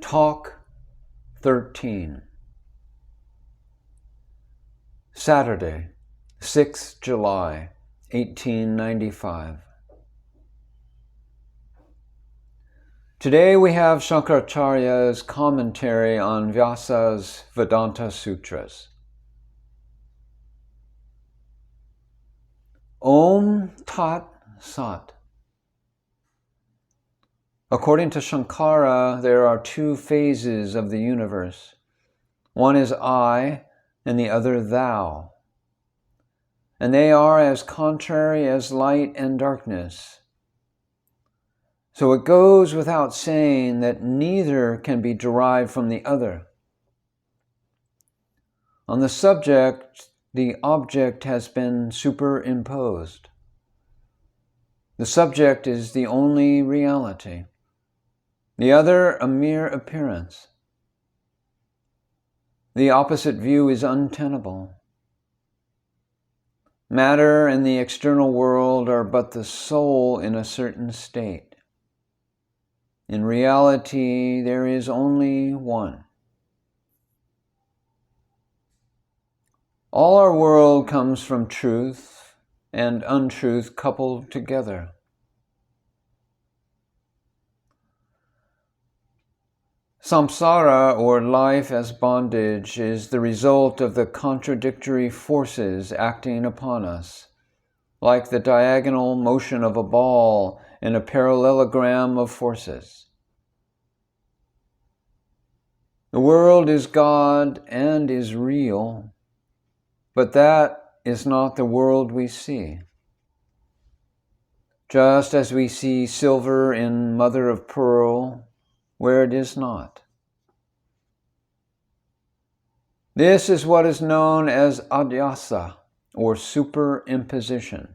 Talk-13. Saturday, 6th July, 1895. Today we have Shankaracharya's commentary on Vyasa's Vedanta Sutras. Om Tat Sat. According to Shankara, there are two phases of the universe. One is I, and the other thou. And they are as contrary as light and darkness. So it goes without saying that neither can be derived from the other. On the subject, the object has been superimposed. The subject is the only reality. The other, a mere appearance. The opposite view is untenable. Matter and the external world are but the soul in a certain state. In reality, there is only one. All our world comes from truth and untruth coupled together. Samsara, or life as bondage, is the result of the contradictory forces acting upon us, like the diagonal motion of a ball in a parallelogram of forces. The world is God and is real, but that is not the world we see. Just as we see silver in mother of pearl, where it is not. This is what is known as adhyasa, or superimposition.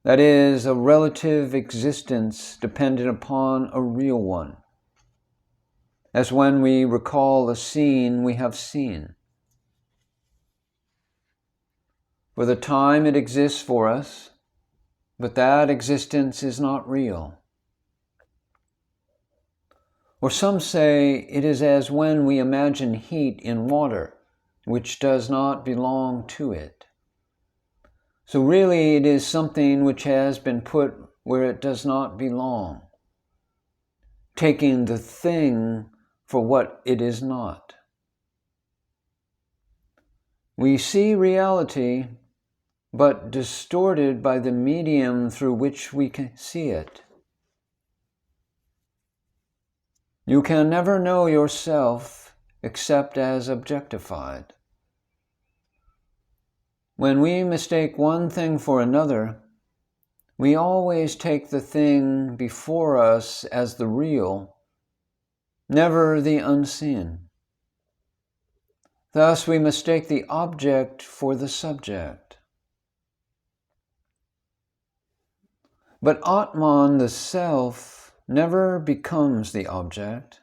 That is, a relative existence dependent upon a real one, as when we recall a scene we have seen. For the time it exists for us, but that existence is not real. Or some say it is as when we imagine heat in water, which does not belong to it. So really it is something which has been put where it does not belong, taking the thing for what it is not. We see reality, but distorted by the medium through which we can see it. You can never know yourself except as objectified. When we mistake one thing for another, we always take the thing before us as the real, never the unseen. Thus we mistake the object for the subject. But Atman, the self, never becomes the object.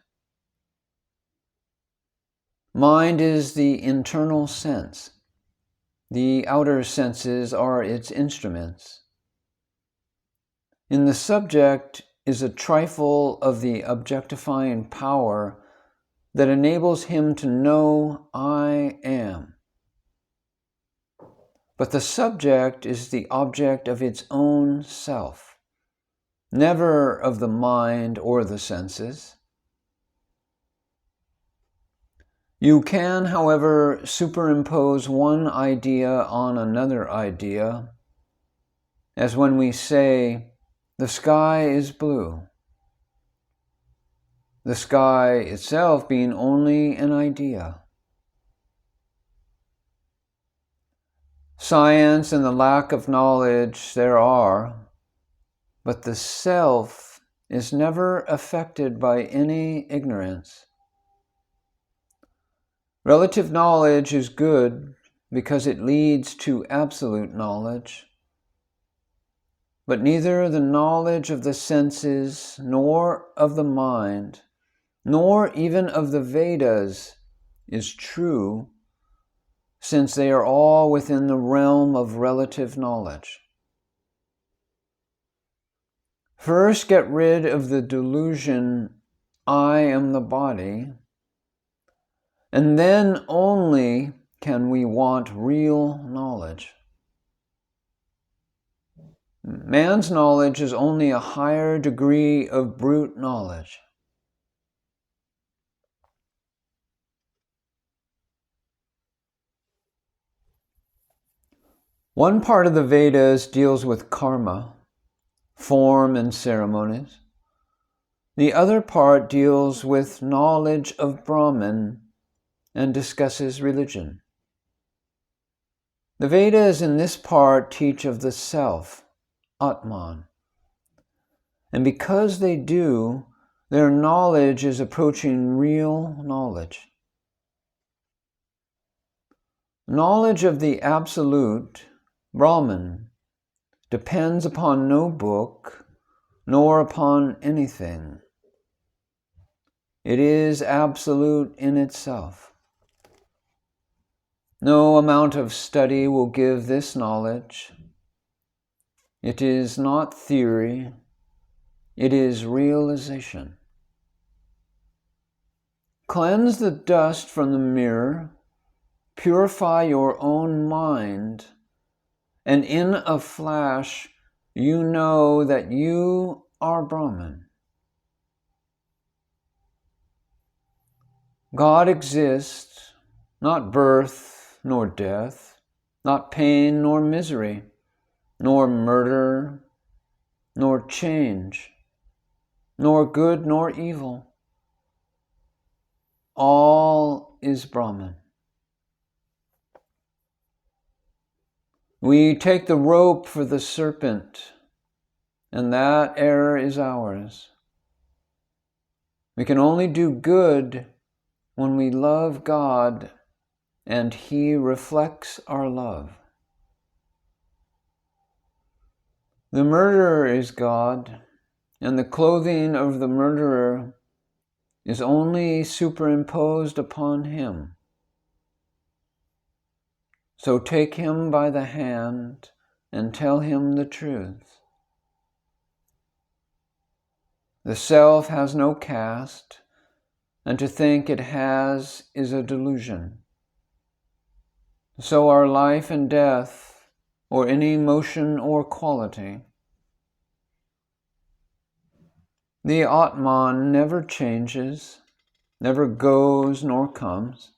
Mind is the internal sense. The outer senses are its instruments. In the subject is a trifle of the objectifying power that enables him to know I am. But the subject is the object of its own self, never of the mind or the senses. You can, however, superimpose one idea on another idea, as when we say, the sky is blue. The sky itself being only an idea. Science and the lack of knowledge there are, but the self is never affected by any ignorance. Relative knowledge is good because it leads to absolute knowledge, but neither the knowledge of the senses, nor of the mind, nor even of the Vedas is true, since they are all within the realm of relative knowledge. First, get rid of the delusion I am the body, and then only can we want real knowledge. Man's knowledge is only a higher degree of brute knowledge. One part of the Vedas deals with karma, form and ceremonies. The other part deals with knowledge of Brahman and discusses religion. The Vedas in this part teach of the self, Atman. And because they do, their knowledge is approaching real knowledge. Knowledge of the Absolute, Brahman, depends upon no book, nor upon anything. It is absolute in itself. No amount of study will give this knowledge. It is not theory, it is realization. Cleanse the dust from the mirror, purify your own mind, and in a flash you know that you are Brahman. God exists, not birth nor death, not pain nor misery, nor murder, nor change, nor good nor evil. All is Brahman. We take the rope for the serpent, and that error is ours. We can only do good when we love God and He reflects our love. The murderer is God, and the clothing of the murderer is only superimposed upon him. So take him by the hand and tell him the truth. The self has no caste, and to think it has is a delusion. So are life and death, or any motion or quality. The Atman never changes, never goes nor comes.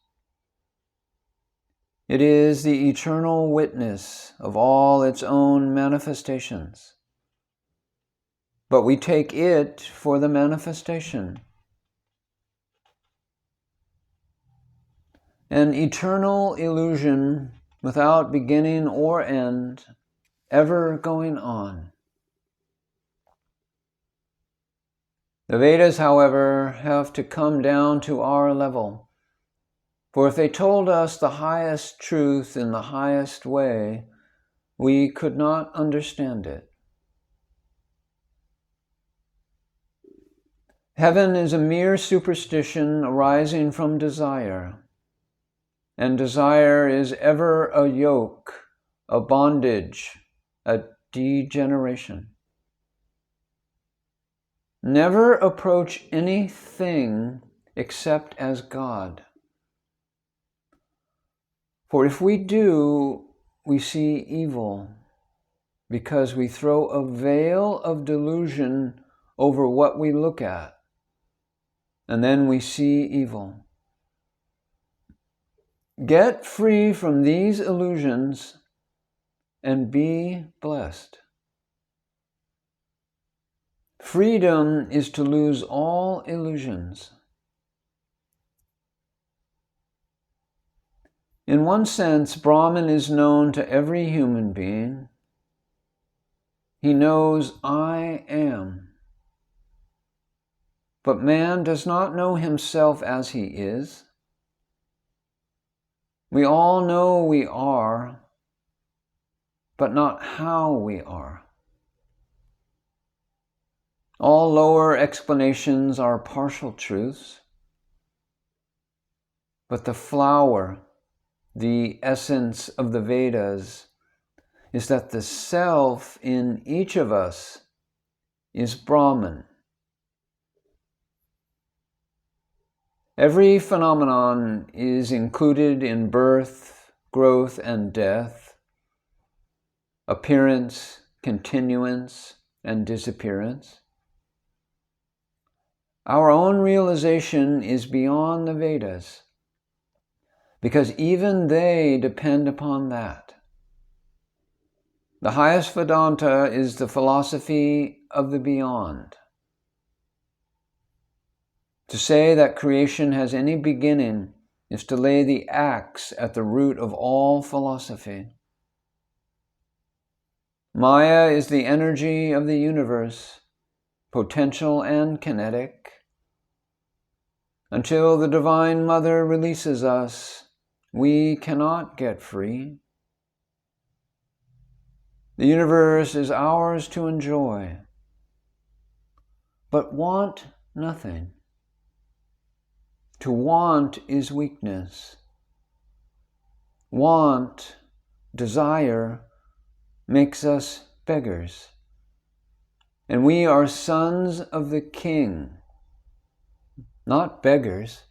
It is the eternal witness of all its own manifestations. But we take it for the manifestation. An eternal illusion without beginning or end, ever going on. The Vedas, however, have to come down to our level. For if they told us the highest truth in the highest way, we could not understand it. Heaven is a mere superstition arising from desire, and desire is ever a yoke, a bondage, a degeneration. Never approach anything except as God. For if we do, we see evil, because we throw a veil of delusion over what we look at, and then we see evil. Get free from these illusions and be blessed. Freedom is to lose all illusions. In one sense, Brahman is known to every human being. He knows I am. But man does not know himself as he is. We all know we are, but not how we are. All lower explanations are partial truths, but the flower, the essence of the Vedas, is that the self in each of us is Brahman. Every phenomenon is included in birth, growth, and death, appearance, continuance, and disappearance. Our own realization is beyond the Vedas, because even they depend upon that. The highest Vedanta is the philosophy of the beyond. To say that creation has any beginning is to lay the axe at the root of all philosophy. Maya is the energy of the universe, potential and kinetic. Until the Divine Mother releases us, we cannot get free. The universe is ours to enjoy, but want nothing. To want is weakness. Want, desire, makes us beggars. And we are sons of the King, not beggars.